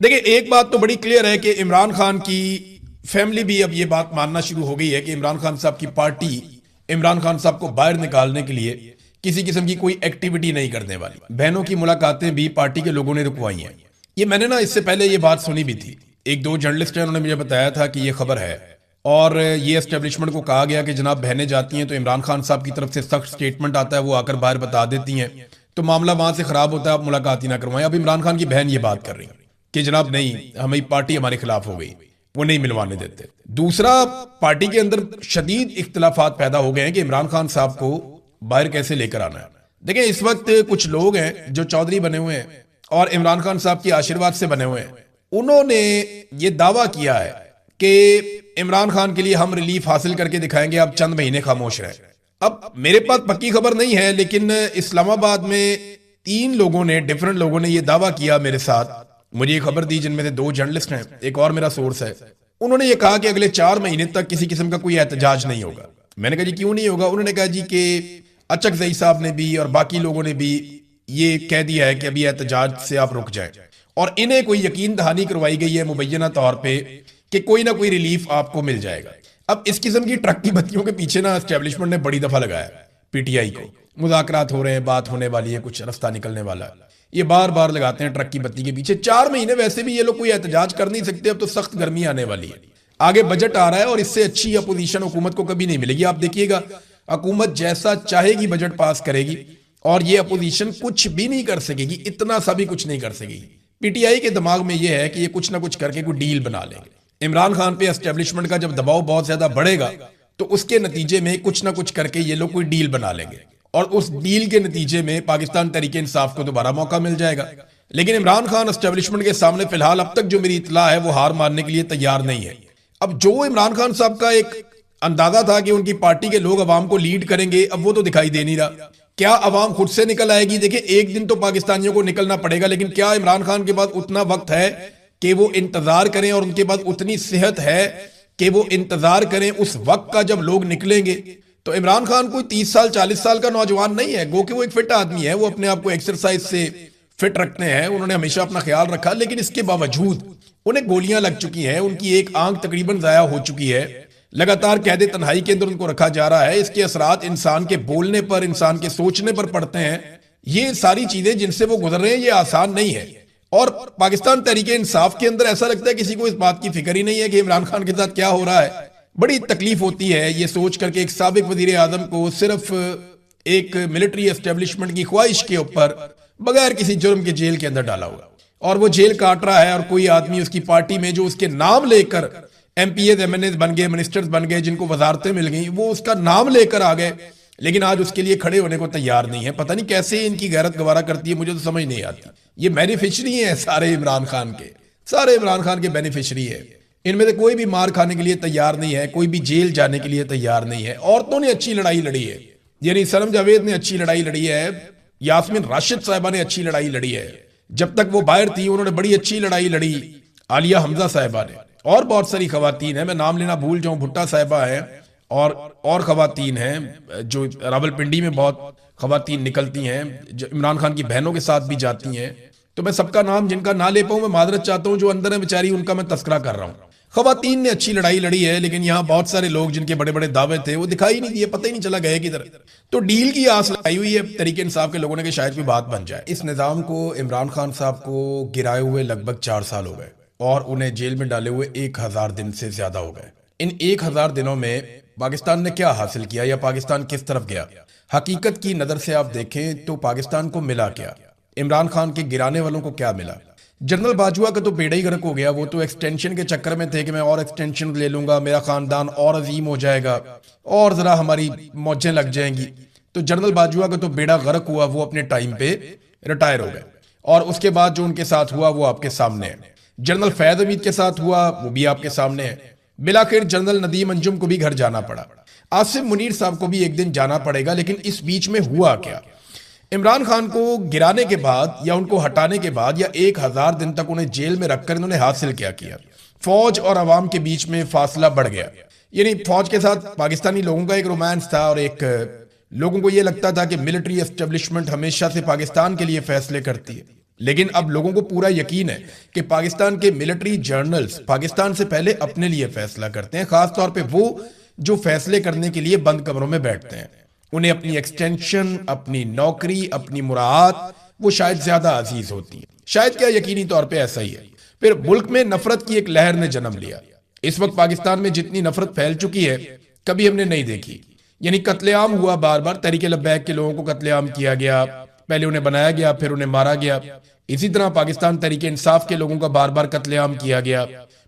देखिए, एक बात तो बड़ी क्लियर है कि इमरान खान की फैमिली भी अब ये बात मानना शुरू हो गई है कि इमरान खान साहब की पार्टी इमरान खान साहब को बाहर निकालने के लिए किसी किस्म की कोई एक्टिविटी नहीं करने वाली। बहनों की मुलाकातें भी पार्टी के लोगों ने रुकवाई हैं। ये मैंने ना इससे पहले ये बात सुनी भी थी। एक दो जर्नलिस्ट हैं, उन्होंने मुझे बताया था कि ये खबर है और ये एस्टेब्लिशमेंट को कहा गया कि जनाब बहनें जाती हैं तो इमरान खान साहब की तरफ से सख्त स्टेटमेंट आता है, वो आकर बाहर बता देती हैं, तो मामला वहां से खराब होता है, आप मुलाकात ही ना करवाएं। अब इमरान खान की बहन ये बात कर रही है कि जनाब नहीं, हमारी पार्टी हमारे खिलाफ हो गई, वो नहीं मिलवाने देते। दूसरा, पार्टी के अंदर शदीद इख्तलाफात पैदा हो गए हैं कि इमरान खान साहब को बाहर कैसे लेकर आना है। देखिए, इस वक्त कुछ लोग हैं जो चौधरी बने हुए हैं और इमरान खान साहब के आशीर्वाद से बने हुए हैं। उन्होंने ये दावा किया है कि इमरान खान के लिए हम रिलीफ हासिल करके दिखाएंगे, आप चंद महीने खामोश रहे। अब मेरे पास पक्की खबर नहीं है, लेकिन इस्लामाबाद में 3 लोगों ने, डिफरेंट लोगों ने ये दावा किया मेरे साथ, मुझे ये खबर दी, जिनमें से 2 जर्नलिस्ट हैं, एक और मेरा सोर्स है। उन्होंने ये कहा कि अगले 4 महीने तक किसी किस्म का कोई एहतजाज नहीं होगा। मैंने कहा जी क्यों नहीं होगा? उन्होंने कहा जी कि अचकजई साहब ने भी और बाकी लोगों ने भी ये कह दिया है कि अभी एहतजाज से आप रुक जाएं, और इन्हें कोई यकीन दहानी करवाई गई है मुबैना तौर पे कि कोई ना कोई रिलीफ आपको मिल जाएगा। अब इस किस्म की ट्रक की बत्तियों के पीछे ना एस्टेब्लिशमेंट ने बड़ी दफा लगाया पीटीआई को, मुज़ाकरात हो रहे हैं, बात होने वाली है, कुछ रास्ता निकलने वाला है, ये बार बार लगाते हैं ट्रक की बत्ती के पीछे। 4 महीने वैसे भी ये लोग कोई एहतजाज कर नहीं सकते, अब तो सख्त गर्मी आने वाली है, आगे बजट आ रहा है और इससे अच्छी अपोजिशन हुकूमत को कभी नहीं मिलेगी। आप देखिएगा, हुकूमत जैसा चाहेगी बजट पास करेगी और ये अपोजिशन कुछ भी नहीं कर सकेगी, इतना सा भी कुछ नहीं कर सकेगी। पीटीआई के दिमाग में ये है कि ये कुछ ना कुछ करके कोई डील बना लेंगे। इमरान खान पे एस्टेब्लिशमेंट का जब दबाव बहुत ज्यादा बढ़ेगा तो उसके नतीजे में कुछ ना कुछ करके ये लोग कोई डील बना लेंगे और उस डील के नतीजे में पाकिस्तान तहरीक इंसाफ को दोबारा मौका मिल जाएगा। लेकिन इमरान खान एस्टेब्लिशमेंट के सामने फिलहाल अब तक जो मेरी इतला है वो हार मानने के लिए तैयार नहीं है। अब जो इमरान खान साहब का एक अंदाजा था कि उनकी पार्टी के लोग अवाम को लीड करेंगे, अब वो तो दिखाई दे नहीं रहा। क्या अवाम खुद से निकल आएगी? देखिए, एक दिन तो पाकिस्तानियों को निकलना पड़ेगा, लेकिन क्या इमरान खान के पास उतना वक्त है कि वो इंतजार करें और उनके पास उतनी सेहत है कि वो इंतजार करें उस वक्त का जब लोग निकलेंगे? तो इमरान खान कोई 30 साल 40 साल का नौजवान नहीं है, गो कि वो एक फिट आदमी है, वो अपने आप को एक्सरसाइज से फिट रखते हैं, उन्होंने हमेशा अपना ख्याल रखा, लेकिन इसके बावजूद उन्हें गोलियां लग चुकी हैं, उनकी एक आंख तकरीबन जाया हो चुकी है, लगातार कैद तन्हाई के अंदर उनको रखा जा रहा है। इसके असरात इंसान के बोलने पर, इंसान के सोचने पर पड़ते हैं। ये सारी चीजें जिनसे वो गुजर रहे हैं ये आसान नहीं है। और पाकिस्तान तहरीक इंसाफ के अंदर ऐसा लगता है किसी को इस बात की फिक्र ही नहीं है कि इमरान खान के साथ क्या हो रहा है। बड़ी तकलीफ होती है ये सोच करके एक साबिक वजीर आजम को सिर्फ एक मिलिट्री एस्टेब्लिशमेंट की ख्वाहिश के ऊपर बगैर किसी जुर्म के जेल के अंदर डाला हुआ, और वो जेल काट रहा है, और कोई आदमी उसकी पार्टी में जो उसके नाम लेकर एमपीएस एमएनएस बन गए, मिनिस्टर्स बन गए, जिनको वजारतें मिल गई, वो उसका नाम लेकर आ गए, लेकिन आज उसके लिए खड़े होने को तैयार नहीं है। पता नहीं कैसे इनकी गैरत गवारा करती है, मुझे तो समझ नहीं आती। ये बेनिफिशरी है सारे इमरान खान के, सारे इमरान खान के बेनिफिशरी है। इनमें से कोई भी मार खाने के लिए तैयार नहीं है, कोई भी जेल जाने के लिए तैयार नहीं है। औरतों ने अच्छी लड़ाई लड़ी है, यानी सनम जावेद ने अच्छी लड़ाई लड़ी है, यास्मीन राशिद साहिबा ने अच्छी लड़ाई लड़ी है, जब तक वो बाहर थी उन्होंने बड़ी अच्छी लड़ाई लड़ी, आलिया हमजा साहिबा ने, और बहुत सारी खवातीन है, मैं नाम लेना भूल जाऊं, भुट्टा साहिबा है, और खवातीन हैं जो रावलपिंडी में बहुत खवातीन निकलती हैं, जो इमरान खान की बहनों के साथ भी जाती हैं। तो मैं सबका नाम जिनका ना ले पाऊं मैं माजरत चाहता हूं, जो अंदर है बेचारी उनका मैं तस्करा कर रहा हूं। खवातीन ने अच्छी लड़ाई लड़ी है, लेकिन यहाँ बहुत सारे लोग जिनके बड़े बड़े दावे थे वो दिखाई नहीं दिए, पता ही नहीं चला गए किधर। तो डील की आस लगाई हुई है तरीके इंसाफ के लोगों ने कि शायद कोई बात बन जाए। इस निज़ाम को इमरान खान साहब को गिराए हुए लगभग 4 साल हो गए और उन्हें जेल में डाले हुए 1000 दिन से ज्यादा हो गए। इन 1000 दिनों में पाकिस्तान ने क्या हासिल किया या पाकिस्तान किस तरफ गया? हकीकत की नजर से आप देखें तो पाकिस्तान को मिला क्या? इमरान खान के गिराने वालों को क्या मिला? जनरल बाजवा का तो बेड़ा ही गर्क हो गया, वो तो एक्सटेंशन के चक्कर में थे कि मैं और एक्सटेंशन ले लूंगा, मेरा खानदान और अजीम हो जाएगा और जरा हमारी मौजें लग जाएंगी। तो जनरल बाजवा का तो बेड़ा गर्क हुआ, वो अपने टाइम पे रिटायर हो गए, और उसके बाद जो उनके साथ हुआ वो आपके सामने है। जनरल फैज हमीद के साथ हुआ वो भी आपके सामने है। बिलाखिर जनरल नदीम अंजुम को भी घर जाना पड़ा, आसिफ मुनीर साहब को भी एक दिन जाना पड़ेगा। लेकिन इस बीच में हुआ क्या? इमरान खान को गिराने के बाद या उनको हटाने के बाद या 1000 दिन तक उन्हें जेल में रखकर इन्होंने हासिल क्या किया? फौज और अवाम के बीच में फासला बढ़ गया, यानी फौज के साथ पाकिस्तानी लोगों का एक रोमांस था, और एक लोगों को यह लगता था कि मिलिट्री एस्टेब्लिशमेंट हमेशा से पाकिस्तान के लिए फैसले करती है, लेकिन अब लोगों को पूरा यकीन है कि पाकिस्तान के मिलिट्री जर्नल्स पाकिस्तान से पहले अपने लिए फैसला करते हैं, खासतौर पे वो जो फैसले करने के लिए बंद कमरों में बैठते हैं। उन्हें अपनी एक्सटेंशन, अपनी नौकरी, अपनी मुराद वो शायद ज्यादा अजीज होती है। शायद क्या, यकीनी तौर पे ऐसा ही है। फिर मुल्क में नफरत की एक लहर ने जन्म लिया। इस वक्त पाकिस्तान में जितनी नफरत फैल चुकी है कभी हमने नहीं देखी। यानी कत्लेआम हुआ, बार बार तहरीक लब्बैक के लोगों को कत्लेआम किया गया, पहले उन्हें बनाया गया फिर उन्हें मारा गया। इसी तरह पाकिस्तान तहरीक इंसाफ के लोगों का बार बार कत्लेआम किया गया।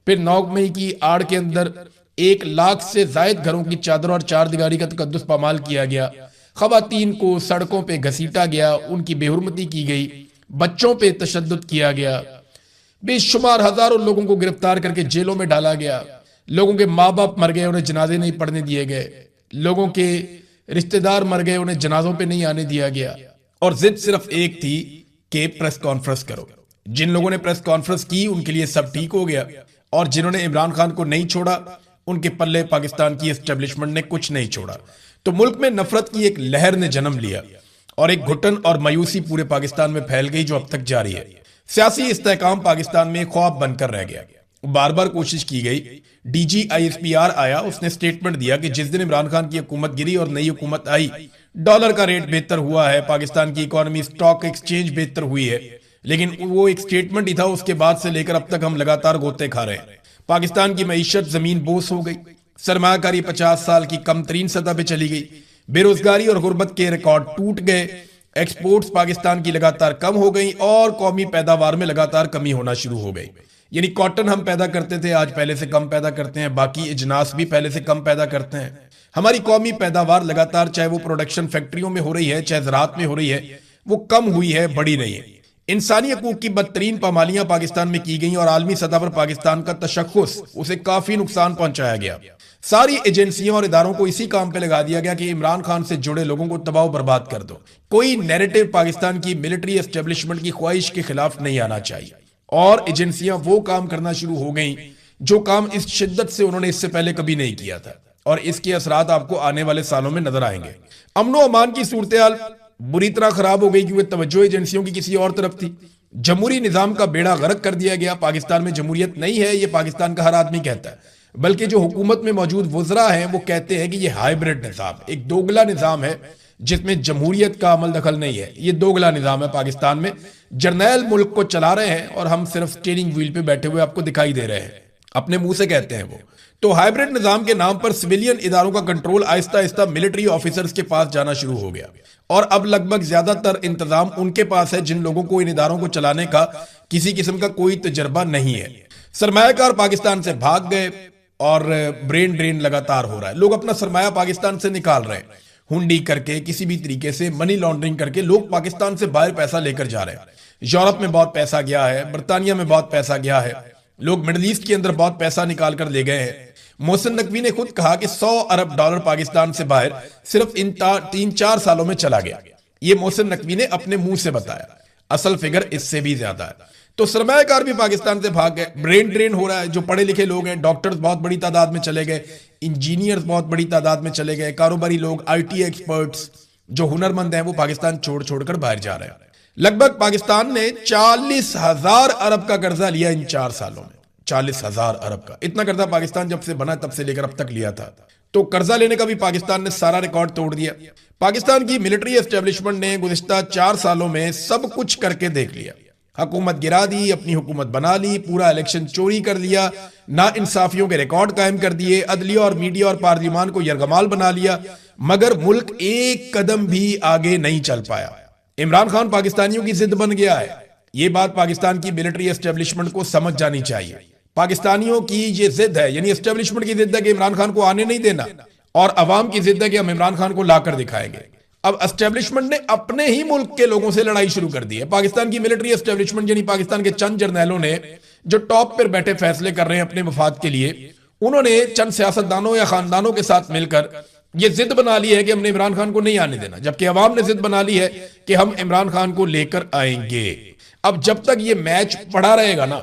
फिर 9 मई की आड़ के अंदर 1 लाख से जायद घरों की चादर और 4 दीवारी का तकद्दुस पामाल किया गया। खवातीन को सड़कों पे घसीटा गया, उनकी बेहुरमती की गई, बच्चों पे तशद्दुद किया गया, बेशुमार हजारों लोगों को गिरफ्तार करके जेलों में डाला गया। लोगों के माँ बाप मर गए, उन्हें जनाजे नहीं पढ़ने दिए गए। लोगों के रिश्तेदार मर गए, उन्हें जनाजों पे नहीं आने दिया गया। और जिद सिर्फ एक थी कि प्रेस कॉन्फ्रेंस करो। जिन लोगों ने प्रेस कॉन्फ्रेंस की उनके लिए सब ठीक हो गया, और जिन्होंने इमरान खान को नहीं छोड़ा उनके पल्ले पाकिस्तान की एस्टेब्लिशमेंट ने कुछ नहीं छोड़ा। तो मुल्क में नफरत की एक लहर ने जन्म लिया और एक घुटन और मायूसी पूरे पाकिस्तान में फैल गई जो अब तक जारी है। सियासी इस्तेहकाम पाकिस्तान में ख्वाब बनकर रह गया। बार बार कोशिश की गई। DGISPR आया, उसने स्टेटमेंट दिया कि जिस दिन इमरान खान की हुकूमत गिरी और नई हुकूमत आई, डॉलर का रेट बेहतर हुआ है, पाकिस्तान की इकोनॉमी, स्टॉक एक्सचेंज बेहतर हुई है। लेकिन वो एक स्टेटमेंट ही था, उसके बाद से लेकर अब तक हम लगातार गोते खा रहे हैं। पाकिस्तान की मईशत जमीन बोस हो गई, सरमायाकारी 50 साल की कम तरीन सतह पे चली गई, बेरोजगारी और गुर्बत के रिकॉर्ड टूट गए, एक्सपोर्ट्स पाकिस्तान की लगातार कम हो गई और कौमी पैदावार में लगातार कमी होना शुरू हो गई। यानी कॉटन हम पैदा करते थे, आज पहले से कम पैदा करते हैं, बाकी इजनास भी पहले से कम पैदा करते हैं। हमारी कौमी पैदावार लगातार, चाहे वो प्रोडक्शन फैक्ट्रियों में हो रही है चाहे ज़राअत में हो रही है, वो कम हुई है, बढ़ी नहीं है। इंसानी हकूक की बदतरीन पामालियां पाकिस्तान में की गई और आलमी सतह पर पाकिस्तान का तशख्खुस, उसे काफी नुकसान पहुंचाया गया। सारी एजेंसियों और इदारों को इसी काम पे लगा दिया गया कि इमरान खान से जुड़े लोगों को तबाह बर्बाद कर दो। कोई नैरेटिव पाकिस्तान की मिलिट्री एस्टेब्लिशमेंट की ख्वाहिश के खिलाफ नहीं आना चाहिए। और एजेंसियां वो काम करना शुरू हो गई जो काम इस शिद्दत से उन्होंने इससे पहले कभी नहीं किया था, और इसके असरात आपको आने वाले सालों में नजर आएंगे। अमनो अमान की सूरत हाल बुरी तरह खराब हो गई क्योंकि तवज्जो एजेंसियों की किसी और तरफ थी। जमहूरी निजाम का बेड़ा गर्क कर दिया गया। पाकिस्तान में जमहूरियत नहीं है, ये पाकिस्तान का हर आदमी कहता है, बल्कि जो हुकूमत में मौजूद वज़रा हैं वो कहते हैं कि ये हाइब्रिड निजाम, एक दोगला निजाम है जिसमें जमहूरियत का अमल दखल नहीं है। ये दोगला निजाम है पाकिस्तान में। जर्नैल मुल्क को चला रहे हैं और हम सिर्फ स्टीयरिंग व्हील पे बैठे हुए आपको दिखाई दे रहे हैं, अपने मुंह से कहते हैं वो। तो हाइब्रिड निजाम के नाम पर सिविलियन इदारों का control Aahista Aahista military officers के पास जाना शुरू हो गया, और अब लगभग ज्यादातर इंतजाम उनके पास है जिन लोगों को इन इदारों को चलाने का किसी किस्म का कोई तजर्बा नहीं है। सरमायाकार पाकिस्तान से भाग गए और ब्रेन ड्रेन लगातार हो रहा है। लोग अपना सरमाया पाकिस्तान से निकाल रहे हैं, हुंडी करके, किसी भी तरीके से मनी लॉन्ड्रिंग करके लोग पाकिस्तान से बाहर पैसा लेकर जा रहे हैं। यूरोप में बहुत पैसा गया है, बर्तानिया में बहुत पैसा गया है, लोग मिडल ईस्ट के अंदर बहुत पैसा निकाल कर ले गए हैं। मोहसिन नकवी ने खुद कहा कि $100 अरब पाकिस्तान से बाहर सिर्फ इन 3-4 सालों में चला गया। ये मोहसिन नकवी ने अपने मुंह से बताया, असल फिगर इससे भी ज्यादा है। तो सरमायाकार भी पाकिस्तान से भाग गए, ब्रेन ड्रेन हो रहा है। जो पढ़े लिखे लोग हैं, डॉक्टर्स बहुत बड़ी तादाद में चले गए, इंजीनियर्स बहुत बड़ी तादाद में चले गए, कारोबारी लोग, IT एक्सपर्ट्स जो हुनरमंद हैं वो पाकिस्तान छोड़ छोड़कर बाहर जा रहे हैं। लगभग पाकिस्तान ने 40,000 अरब का कर्जा लिया इन 4 सालों में। 40,000 अरब का, इतना कर्जा पाकिस्तान जब से बना तब से लेकर अब तक लिया था। तो कर्जा लेने का भी पाकिस्तान ने सारा रिकॉर्ड तोड़ दिया। पाकिस्तान की मिलिट्री एस्टेब्लिशमेंट ने गुज़िश्ता 4 सालों में सब कुछ करके देख लिया। हुकूमत गिरा दी, अपनी हुकूमत बना ली, पूरा इलेक्शन चोरी कर लिया, ना इंसाफियों के रिकॉर्ड कायम कर दिए, अदलिया और मीडिया और पार्लियामान को यरगमाल बना लिया, मगर मुल्क एक कदम भी आगे नहीं चल पाया। इमरान खान पाकिस्तानियों की जिद बन गया है। ये बात पाकिस्तान की मिलिट्री एस्टेब्लिशमेंट को समझ जानी चाहिए। पाकिस्तानियों की ये जिद है, यानी एस्टेब्लिशमेंट की जिद है कि इमरान खान को आने नहीं देना, और अवाम की जिद है कि हम इमरान खान को लाकर दिखाएंगे। अब एस्टेब्लिशमेंट ने अपने ही मुल्क के लोगों से लड़ाई शुरू कर दी है। पाकिस्तान की मिलिट्री एस्टेब्लिशमेंट यानी पाकिस्तान के चंद जर्नैलों ने जो टॉप पर बैठे फैसले कर रहे हैं अपने मफाद के लिए, उन्होंने चंद सियासतदानों या खानदानों के साथ मिलकर ये जिद बना ली है कि हमने इमरान खान को नहीं आने देना, जबकि अवाम ने जिद बना ली है कि हम इमरान खान को लेकर आएंगे। अब जब तक ये मैच पड़ा रहेगा ना,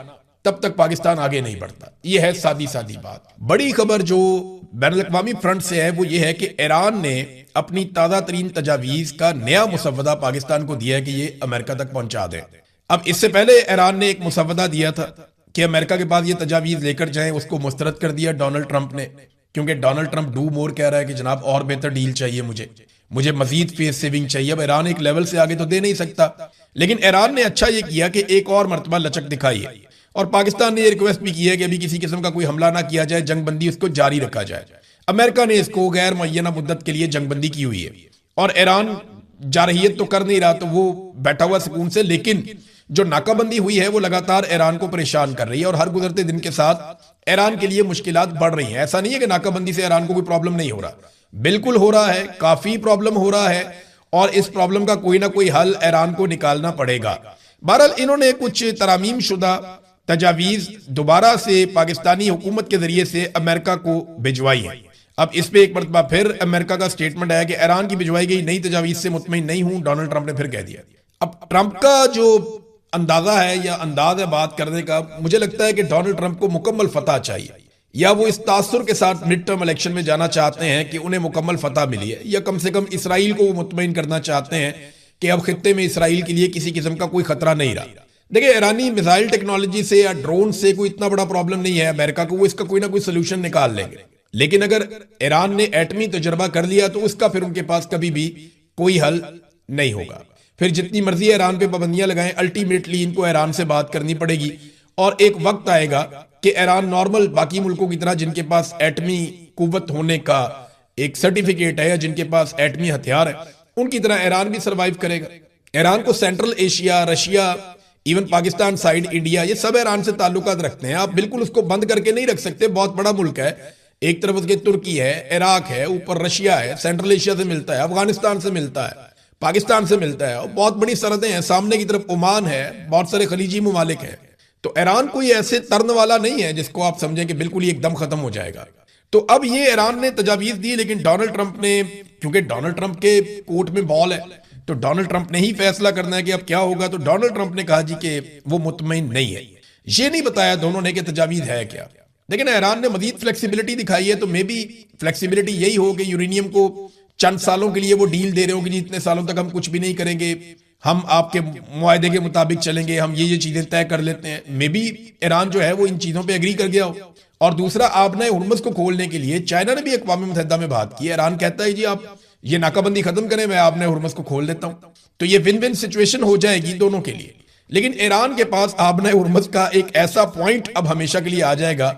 तब तक पाकिस्तान आगे नहीं बढ़ता। यह है सादी सादी बात। बड़ी खबर जो बैनुल-अक़वामी फ्रंट से है वो ये है कि ईरान ने अपनी ताज़ा तरीन तजावीज़ का नया मुसव्वदा पाकिस्तान को दिया है कि ये अमेरिका तक पहुंचा दे। अब इससे पहले ईरान ने एक मुसव्वदा दिया था कि अमेरिका के पास ये तजावीज़ लेकर जाएं, उसको मुस्तरद कर दिया डोनाल्ड ट्रंप ने, क्योंकि डोनाल्ड ट्रंप डू मोर कह रहा है कि जनाब और बेहतर डील चाहिए, मुझे मजीद फेस सेविंग चाहिए। अब ईरान एक लेवल से आगे तो दे नहीं सकता, लेकिन ईरान ने अच्छा ये किया कि एक और मरतबा लचक दिखाई है, और पाकिस्तान ने ये रिक्वेस्ट भी की है कि अभी किसी किस्म का कोई हमला ना किया जाए, जंगबंदी उसको जारी रखा जाए। अमेरिका ने इसको गैर मुअय्यना मुद्दत के लिए जंगबंदी की हुई है, और ईरान जारहियत तो कर नहीं रहा, तो वो बैठा हुआ सुकून से, लेकिन जो नाकाबंदी हुई है वो लगातार ईरान को परेशान कर रही है, और हर गुजरते दिन के साथ ईरान के लिए मुश्किलात बढ़ रही हैं। ऐसा नहीं है कि नाकाबंदी से ईरान को कोई प्रॉब्लम नहीं हो रहा, बिल्कुल हो रहा है, काफी प्रॉब्लम हो रहा है, और इस प्रॉब्लम का कोई ना कोई हल ईरान को निकालना पड़ेगा। बहरहाल इन्होंने कुछ तरामीम शुदा तजावीज दोबारा से पाकिस्तानी हुकूमत के जरिए से अमेरिका को भिजवाई है। अब इस पे एक मरतबा फिर अमेरिका का स्टेटमेंट आया कि ईरान की भिजवाई गई नई तजावीज से मुतमईन नहीं हूं, डोनाल्ड ट्रंप ने फिर कह दिया। अब ट्रंप का जो अंदाजा है या अंदाज है बात करने का, मुझे लगता है कि डोनाल्ड ट्रंप को मुकम्मल फतह चाहिए, या वो इस तासुर के साथ मिड टर्म इलेक्शन में जाना चाहते हैं कि उन्हें मुकम्मल फतह मिली है, या कम से कम इसराइल को वो मुतमईन करना चाहते हैं कि अब खित्ते में इसराइल के लिए किसी किस्म का कोई खतरा नहीं रहा। देखिए, ईरानी मिसाइल टेक्नोलॉजी से या ड्रोन से कोई इतना बड़ा प्रॉब्लम नहीं है अमेरिका को, वो इसका कोई ना कोई सोल्यूशन निकाल लेंगे, लेकिन अगर ईरान ने एटमी तजर्बा कर लिया तो उसका फिर उनके पास कभी भी कोई हल नहीं होगा। फिर जितनी मर्जी ईरान पे पाबंदियां लगाएं, अल्टीमेटली इनको ईरान से बात करनी पड़ेगी, और एक वक्त आएगा कि ईरान नॉर्मल बाकी मुल्कों की तरह जिनके पास एटमी कुव्वत होने का एक सर्टिफिकेट है या जिनके पास एटमी हथियार है, उनकी तरह ईरान भी सर्वाइव करेगा। ईरान को central Asia, Russia, even Pakistan side, India, ये सब ईरान से ताल्लुकात रखते हैं। आप बिल्कुल उसको बंद करके नहीं रख सकते, बहुत बड़ा मुल्क है, एक तरफ उसके तुर्की है, इराक है, ऊपर रशिया है, सेंट्रल एशिया से मिलता है, अफगानिस्तान से मिलता है, पाकिस्तान से मिलता है, और बहुत बड़ी सरहदें हैं, सामने की तरफ ओमान है, बहुत सारे खलीजी मुमालिक हैं। तो ईरान कोई ऐसे तर्न वाला नहीं है जिसको आप समझें कि बिल्कुल ही एकदम खत्म हो जाएगा। तो अब ये ईरान ने तजावीज दी, लेकिन डोनाल्ड ट्रंप ने, क्योंकि डोनाल्ड ट्रंप के कोर्ट में बॉल है, तो डोनाल्ड ट्रंप ने ही फैसला करना है कि अब क्या होगा। तो डोनाल्ड ट्रंप ने कहा जी कि वो मुतमईन नहीं है, ये नहीं बताया दोनों ने कि तजावीज है क्या। लेकिन ईरान ने मजीद फ्लेक्सिबिलिटी दिखाई है, तो मे बी फ्लेक्सिबिलिटी यही हो कि यूरेनियम को चंद सालों के लिए वो डील दे रहे हो कि जितने सालों तक हम कुछ भी नहीं करेंगे, हम आपके मुआहदे के मुताबिक चलेंगे, हम ये चीजें तय कर लेते हैं। मे बी ईरान जो है वो इन चीजों पे एग्री कर गया हो। और दूसरा, आपने हुर्मुज़ को खोलने के लिए चाइना ने भी अक़वाम मुत्तहिदा में बात की है। ईरान कहता है जी आप ये नाकाबंदी खत्म करें, मैं आपने हुर्मुज़ को खोल देता हूं, तो ये विन विन सिचुएशन हो जाएगी दोनों के लिए। लेकिन ईरान के पास आपने हुर्मुज़ का एक ऐसा पॉइंट अब हमेशा के लिए आ जाएगा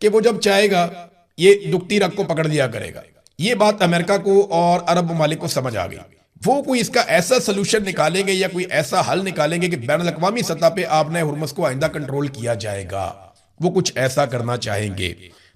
कि वो जब चाहेगा ये दुखती रग को पकड़ दिया करेगा। ये बात अमेरिका को और अरब ममालिक को समझ आ गई। वो कोई इसका ऐसा सोल्यूशन निकालेंगे या कोई ऐसा हल निकालेंगे कि बैनुल अक़वामी सतह पे आपने हुर्मुज़ को आइंदा कंट्रोल किया जाएगा, वो कुछ ऐसा करना चाहेंगे।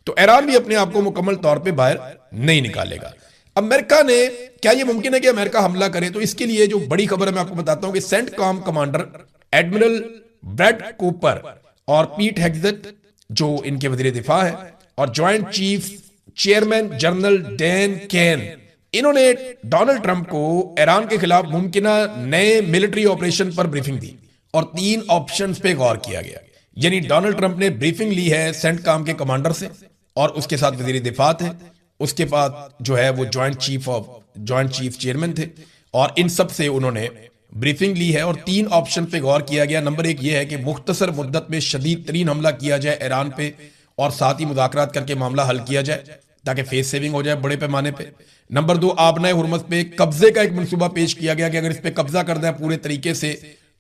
तो ईरान भी अपने आप को मुकम्मल तौर पे बाहर नहीं निकालेगा। अमेरिका ने, क्या ये मुमकिन है कि अमेरिका हमला करे? तो इसके लिए जो बड़ी खबर है मैं आपको बताता हूं कि CENTCOM commander admiral Brad Cooper और पीट हेग्सेट, जो इनके वजीर दिफा है, और joint chief chairman general Dan Caine, इन्होंने डोनाल्ड ट्रंप को ईरान के खिलाफ मुमकिना नए मिलिट्री ऑपरेशन पर ब्रीफिंग दी और 3 ऑप्शंस पे गौर किया गया। यानी डोनाल्ड ट्रंप ने ब्रीफिंग ली है सेंटकॉम के कमांडर से, और उसके साथ वजीर दिफा थे, उसके बाद जो है वो ज्वाइंट चीफ चेयरमैन थे, और इन सब से उन्होंने ब्रीफिंग ली है और 3 ऑप्शन पे गौर किया गया। नंबर 1 ये है कि मुख्तसर मुद्दत में शदीद तरीन हमला किया जाए ईरान पे, और साथ ही मुज़ाकरात करके मामला हल किया जाए ताकि फेस सेविंग हो जाए बड़े पैमाने पे। नंबर 2, आपने हुर्मुज़ पे कब्जे का एक मंसूबा पेश किया गया कि अगर इस पे कब्जा करना है पूरे तरीके से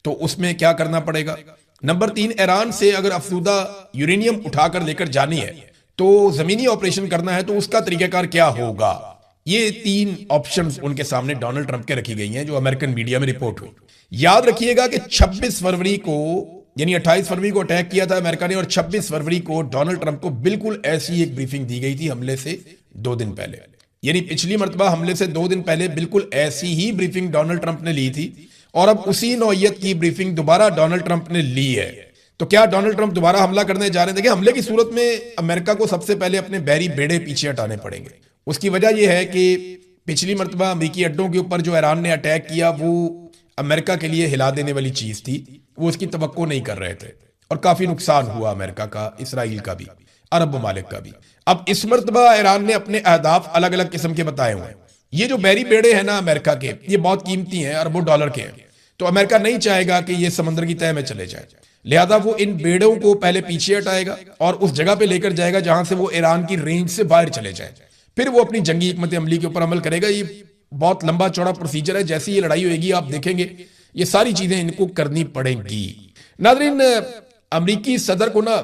तो उसमें क्या करना पड़ेगा। नंबर 3, ईरान से अगर अफसूदा यूरेनियम उठाकर लेकर जानी है तो जमीनी ऑपरेशन करना है तो उसका तरीकाकार क्या होगा। ये 3 ऑप्शंस उनके सामने डोनाल्ड ट्रंप के रखी गई हैं, जो अमेरिकन मीडिया में रिपोर्ट हुई। याद रखिएगा कि 26 फरवरी को, यानी 28 फरवरी को अटैक किया था अमेरिका ने, और 26 फरवरी को डोनाल्ड ट्रंप को बिल्कुल ऐसी एक ब्रीफिंग दी गई थी हमले से 2 दिन पहले। यानी पिछली मर्तबा हमले से 2 दिन पहले बिल्कुल ऐसी ही ब्रीफिंग डोनाल्ड ट्रंप ने ली थी, और अब उसी नौयत की ब्रीफिंग दोबारा डोनाल्ड ट्रंप ने ली है। तो क्या डोनाल्ड ट्रंप दोबारा हमला करने जा रहे हैं? देखिए, हमले की सूरत में अमेरिका को सबसे पहले अपने बहरी बेड़े पीछे हटाने पड़ेंगे। उसकी वजह यह है कि पिछली मर्तबा अमेरिकी अड्डों के ऊपर जो ईरान ने अटैक किया वो अमेरिका के लिए हिला देने वाली चीज थी, वो उसकी तवक्को नहीं कर रहे थे, और काफी नुकसान हुआ अमेरिका का, इसराइल का भी, अरब ममालिक का भी। अब इस मर्तबा ईरान ने अपने अहदाफ अलग अलग किस्म के बताए हुए हैं। ये जो बहरी बेड़े हैं ना अमेरिका के, ये बहुत कीमती हैं, अरबों डॉलर के हैं। तो अमेरिका नहीं चाहेगा कि ये समंदर की तह में चले जाए, लिहाजा वो इन बेड़ों को पहले पीछे हटाएगा और उस जगह पे लेकर जाएगा जहां से वो ईरान की रेंज से बाहर चले जाए, फिर वो अपनी जंगी हिकमत अमली के ऊपर अमल करेगा। ये बहुत लंबा चौड़ा प्रोसीजर है, जैसी ये लड़ाई होगी आप देखेंगे ये सारी चीजें इनको करनी पड़ेंगी। नाज़रीन, अमरीकी सदर को ना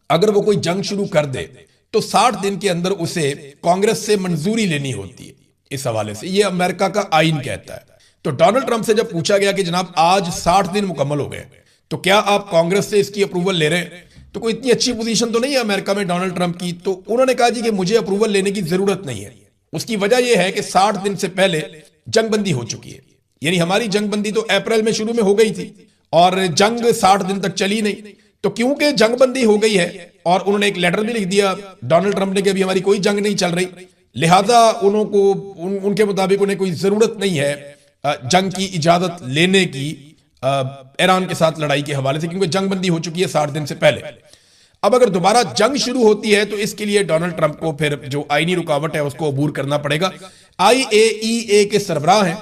अगर वो कोई जंग शुरू कर दे तो 60 दिन के अंदर उसे कांग्रेस से मंजूरी लेनी होती है। इस हवाले से ये अमेरिका का आईन कहता है। तो डोनाल्ड ट्रंप से जब पूछा गया कि जनाब आज 60 दिन मुकम्मल हो गए तो क्या आप कांग्रेस से इसकी अप्रूवल ले रहे हैं, तो कोई इतनी अच्छी पोजीशन तो नहीं है अमेरिका में डोनाल्ड ट्रंप की। तो उन्होंने कहा जी कि मुझे अप्रूवल लेने की जरूरत नहीं है। उसकी वजह यह है कि 60 दिन से पहले जंगबंदी हो चुकी है, यानी हमारी जंगबंदी तो अप्रैल में शुरू में हो गई थी और जंग 60 दिन तक चली नहीं। तो क्योंकि जंगबंदी हो गई है और उन्होंने एक लेटर भी लिख दिया डोनाल्ड ट्रंप ने कि अभी हमारी कोई जंग नहीं चल रही, लिहाजा उनके मुताबिक उन्हें कोई जरूरत नहीं है जंग की इजाजत लेने की ईरान के साथ लड़ाई के हवाले से, क्योंकि जंगबंदी हो चुकी है 60 दिन से पहले। अब अगर दोबारा जंग शुरू होती है तो इसके लिए डोनाल्ड ट्रंप को फिर जो आईनी रुकावट है उसको अबूर करना पड़ेगा। IAEA के सरबराह हैं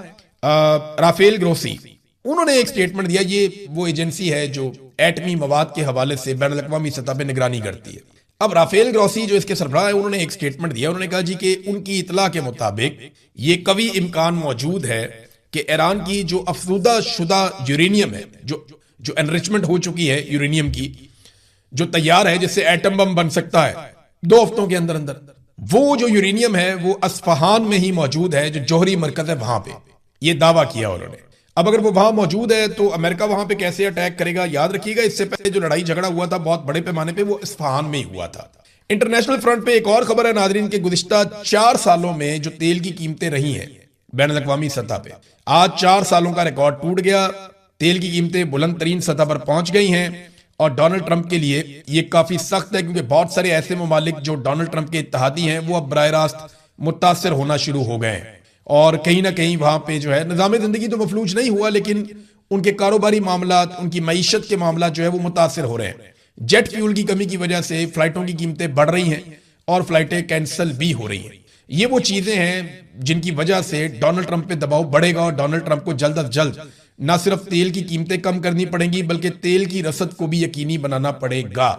राफेल ग्रोसी, उन्होंने एक स्टेटमेंट दिया। ये वो एजेंसी है जो एटमी मवाद के हवाले से बैनुल अक़वामी सतह पर निगरानी करती है। अब राफेल ग्रोसी जो इसके सरबराह है उन्होंने एक स्टेटमेंट दिया। उन्होंने कहा जी कि उनकी इतला के मुताबिक ये कवी इम्कान मौजूद है कि ईरान की जो अफसूदा शुदा यूरेनियम है, जो एनरिचमेंट हो चुकी है यूरेनियम की, जो तैयार है जिससे एटम बम बन सकता है 2 हफ्तों के अंदर अंदर, वो जो यूरेनियम है वो अस्फहान में ही मौजूद है, जो जौहरी मरकज है वहां पे। ये दावा किया उन्होंने। अब अगर वो वहां मौजूद है तो अमेरिका वहां पे कैसे अटैक करेगा? याद रखिएगा इससे पहले जो लड़ाई झगड़ा हुआ था बहुत बड़े पैमाने पे वो इस्फहान में ही हुआ था। इंटरनेशनल फ्रंट पे एक और खबर है नाजरीन के गुज़िश्ता 4 सालों में जो तेल की कीमतें रही हैं बैनुल अक़वामी सतह पे, आज 4 सालों का रिकॉर्ड टूट गया। तेल की कीमतें बुलंद तरीन सतह पर पहुंच गई हैं और डोनाल्ड ट्रंप के लिए ये काफी सख्त है, क्योंकि बहुत सारे ऐसे ममालिक जो डोनाल्ड ट्रंप के इत्तेहादी हैं वो अब बराह रास्त मुतासर होना शुरू हो गए हैं और कहीं ना कहीं वहां पे जो है निज़ाम जिंदगी तो मफलूज नहीं हुआ, लेकिन उनके कारोबारी मामला, उनकी मईशत के मामला जो है वो मुतासर हो रहे हैं। जेट फ्यूल की कमी की वजह से फ्लाइटों की कीमतें बढ़ रही हैं और फ्लाइटें कैंसिल भी हो रही हैं। ये वो चीजें हैं जिनकी वजह से डोनाल्ड ट्रंप पे दबाव बढ़ेगा और डोनाल्ड ट्रंप को जल्द अज जल्द न सिर्फ तेल की कीमतें कम करनी पड़ेंगी बल्कि तेल की रसद को भी यकीनी बनाना पड़ेगा,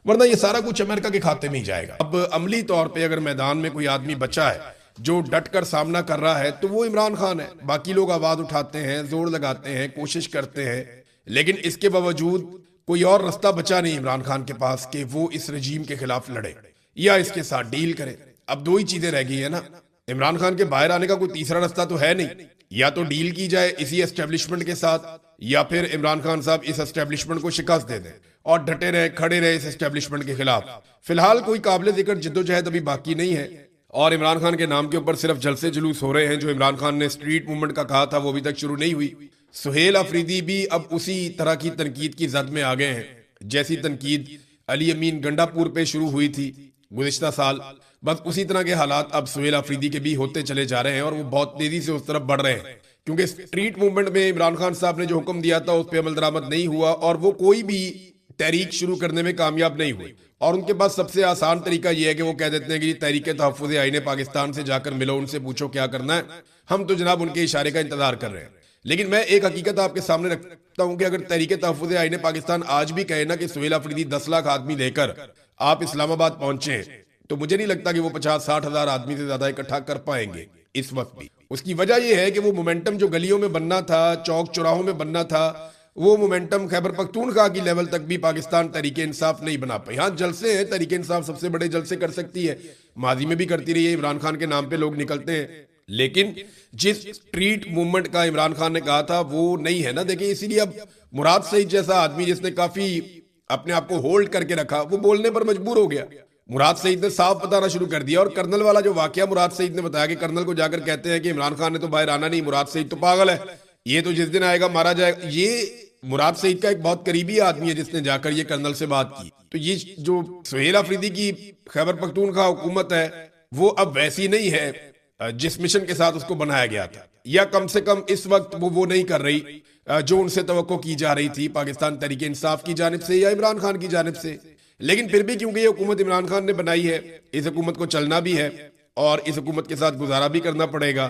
वरना ये सारा कुछ अमेरिका के खाते में ही जाएगा। अब अमली तौर पे अगर मैदान में कोई आदमी बचा है जो डट कर सामना कर रहा है तो वो इमरान खान है। बाकी लोग आवाज उठाते हैं, जोर लगाते हैं, कोशिश करते हैं, लेकिन इसके बावजूद कोई और रास्ता बचा नहीं इमरान खान के पास कि वो इस रजीम के खिलाफ लड़े या इसके साथ डील करे। अब 2 ही चीजें रह गई है ना, इमरान खान के बाहर आने का कोई तीसरा रास्ता तो है नहीं। या तो डील की जाए इसी एस्टेब्लिशमेंट के साथ या फिर इमरान खान साहब इस एस्टेब्लिशमेंट को शिकस्त दे दें और डटे रहे, खड़े रहे इस एस्टेब्लिशमेंट के खिलाफ। फिलहाल कोई काबिल जिक्र जिद्दोजहद अभी बाकी नहीं है और इमरान खान के नाम के ऊपर सिर्फ जलसे जुलूस हो रहे हैं। जो इमरान खान ने स्ट्रीट मूवमेंट का कहा था वो अभी तक शुरू नहीं हुई। सुहेल अफरीदी भी अब उसी तरह की तनकीद की जद में आ गए हैं जैसी तनकीद अली अमीन गंडापुर पे शुरू हुई थी गुज़िश्ता साल। बस उसी तरह के हालात अब सुहेल अफरीदी के भी होते चले जा रहे हैं और वो बहुत तेजी से उस तरफ बढ़ रहे हैं, क्योंकि स्ट्रीट मूवमेंट में इमरान खान साहब ने जो हुक्म दिया था उस पर अमल दरामद नहीं हुआ और वो कोई भी तहरीक शुरू करने में कामयाब नहीं हुई। और उनके पास सबसे आसान तरीका यह है कि वो कह देते हैं कि तहरीक तहफ़्फ़ुज़ आईन पाकिस्तान से जाकर मिलो, उनसे पूछो क्या करना है, हम तो जनाब उनके इशारे का इंतजार कर रहे हैं। लेकिन मैं एक हकीकत आपके सामने रखता हूं कि अगर तहरीक तहफ़्फ़ुज़ आईन पाकिस्तान आज भी कहे ना कि सुहेल अफरीदी 10 लाख आदमी लेकर आप इस्लामाबाद पहुंचे तो मुझे नहीं लगता कि वो 50-60 हजार आदमी से ज्यादा इकट्ठा कर पाएंगे इस वक्त भी। उसकी वजह यह है कि वो मोमेंटम जो गलियों में बनना था, चौक चौराहों में बनना था, वो मोमेंटम खैबर पख्तूनख्वा की लेवल तक भी पाकिस्तान तहरीक इंसाफ नहीं बना पाई। हाँ जलसे हैं, तहरीक इंसाफ सबसे बड़े जलसे कर सकती है, माजी में भी करती रही है, इमरान खान के नाम पे लोग निकलते हैं, लेकिन जिस स्ट्रीट मूवमेंट का इमरान खान ने कहा था वो नहीं है ना। देखिए इसीलिए अब मुराद सईद जैसा आदमी जिसने काफी अपने आप को होल्ड करके रखा वो बोलने पर मजबूर हो गया। मुराद सईद ने साफ बताना शुरू कर दिया और कर्नल वाला जो वाकया मुराद सईद ने बताया कि कर्नल को जाकर कहते हैं कि इमरान खान ने तो बाहर आना नहीं, मुराद सईद तो पागल है, ये तो जिस दिन आएगा मारा जाएगा। ये मुराद सईद का एक बहुत करीबी आदमी है जिसने जाकर ये कर्नल से बात की। तो ये जो सुहेल अफरीदी की खैबर पख्तूनख्वा हुकूमत है वो अब वैसी नहीं है जिस मिशन के साथ उसको बनाया गया था, या कम से कम इस वक्त वो नहीं कर रही जो उनसे तवक्को की जा रही थी पाकिस्तान तहरीक इंसाफ की जानिब से या इमरान खान की जानिब से। लेकिन फिर भी क्योंकि ये हुकूमत इमरान खान ने बनाई है, इस हुकूमत को चलना भी है और इस हुकूमत के साथ गुजारा भी करना पड़ेगा,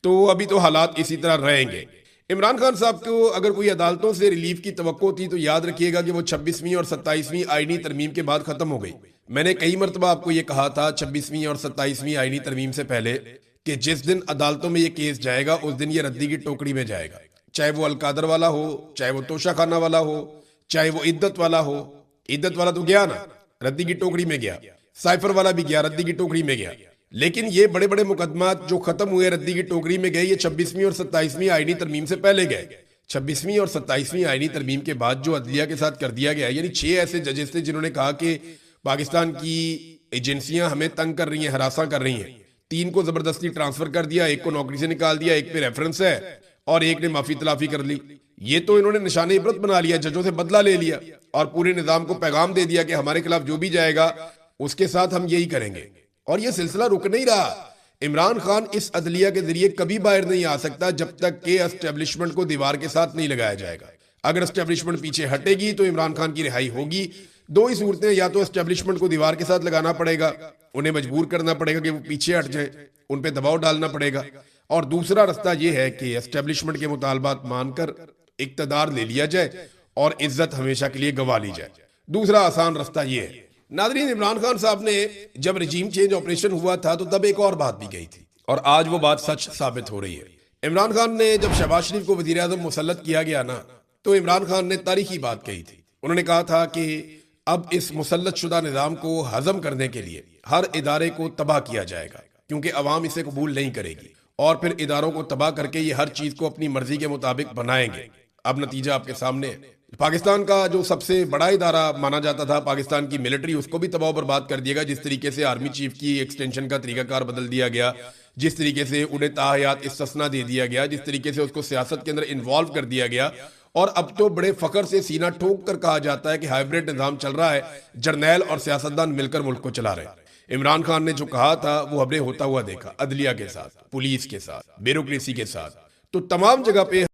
तो अभी तो हालात इसी तरह रहेंगे। इमरान खान साहब को अगर कोई अदालतों से रिलीफ की तवक्को थी तो याद रखिएगा कि वो 26वीं और 27वीं आईनी तरमीम के बाद खत्म हो गई। मैंने कई मरतबा आपको ये कहा था 26वीं और 27वीं आईनी तरमीम से पहले कि जिस दिन अदालतों में ये केस जाएगा उस दिन ये रद्दी की टोकरी में जाएगा, चाहे वो अलकादर वाला हो, चाहे वो तोशा खाना वाला हो, चाहे वो इद्दत वाला हो। इद्दत वाला तो गया ना, रद्दी की टोकरी में गया। साइफर वाला भी गया, रद्दी की टोकरी में गया। लेकिन ये बड़े बड़े मुकदमात जो खत्म हुए रद्दी की टोकरी में गए, ये 26वीं और 27वीं आईनी तरमीम से पहले गए। 26वीं और 27वीं आईनी तरमीम के बाद जो अदलिया के साथ कर दिया गया, यानी 6 ऐसे जजेस थे जिन्होंने कहा कि पाकिस्तान की एजेंसियां हमें तंग कर रही हैं, हरासा कर रही हैं। 3 को जबरदस्ती ट्रांसफर कर दिया, 1 को नौकरी से निकाल दिया, 1 पे रेफरेंस है और 1 ने माफी तलाफी कर ली। ये तो इन्होंने निशाने इबरत बना लिया, जजों से बदला ले लिया और पूरे निजाम को पैगाम दे दिया कि हमारे खिलाफ जो भी जाएगा उसके साथ हम यही करेंगे। और ये सिलसिला रुक नहीं रहा। इमरान खान इस अदलिया के जरिए कभी बाहर नहीं आ सकता जब तक कि एस्टेब्लिशमेंट को दीवार के साथ नहीं लगाया जाएगा। अगर एस्टेब्लिशमेंट पीछे हटेगी तो इमरान खान की रिहाई होगी। 2 ही सूरतें, या तो एस्टेब्लिशमेंट को दीवार के साथ लगाना पड़ेगा, उन्हें मजबूर करना पड़ेगा कि वो पीछे हट जाए, उन पे दबाव डालना पड़ेगा, और दूसरा रास्ता यह है कि एस्टेब्लिशमेंट के मुतालबात मानकर इक्तदार ले लिया जाए और इज्जत हमेशा के लिए गंवा ली जाए। दूसरा आसान रास्ता यह है। नाज़रीन, इमरान खान साहब ने जब रजीम चेंज ऑपरेशन हुआ था तो तब एक और बात भी कही थी और आज वो बात सच साबित हो रही है। इमरान खान ने जब शहबाज शरीफ को वजीर आज़म मुसल्लत किया गया ना, तो इमरान खान ने तारीखी बात कही थी। उन्होंने कहा था कि अब इस मुसल्लत शुदा निज़ाम को हजम करने के लिए हर इदारे को तबाह किया जाएगा, क्योंकि अवाम इसे कबूल नहीं करेगी और फिर इदारों को तबाह करके ये हर चीज को अपनी मर्जी के मुताबिक बनाएंगे। अब नतीजा आपके सामने है। पाकिस्तान का जो सबसे बड़ा इदारा माना जाता था, पाकिस्तान की मिलिट्री, उसको भी तबाह बर्बाद कर दिया गया। जिस तरीके से आर्मी चीफ की एक्सटेंशन का तरीकाकार बदल दिया गया, जिस तरीके से उन्हें ताहयात इस्तिस्ना दे दिया गया, जिस तरीके से उसको सियासत के अंदर इन्वॉल्व कर दिया गया, और अब तो बड़े फखर से सीना ठोक कर कहा जाता है कि हाइब्रिड निजाम चल रहा है, जर्नैल और सियासतदान मिलकर मुल्क को चला रहे हैं। इमरान खान ने जो कहा था वो हमने होता हुआ देखा, अदलिया के साथ, पुलिस के साथ, ब्यूरोक्रेसी के साथ। तो तमाम जगह पे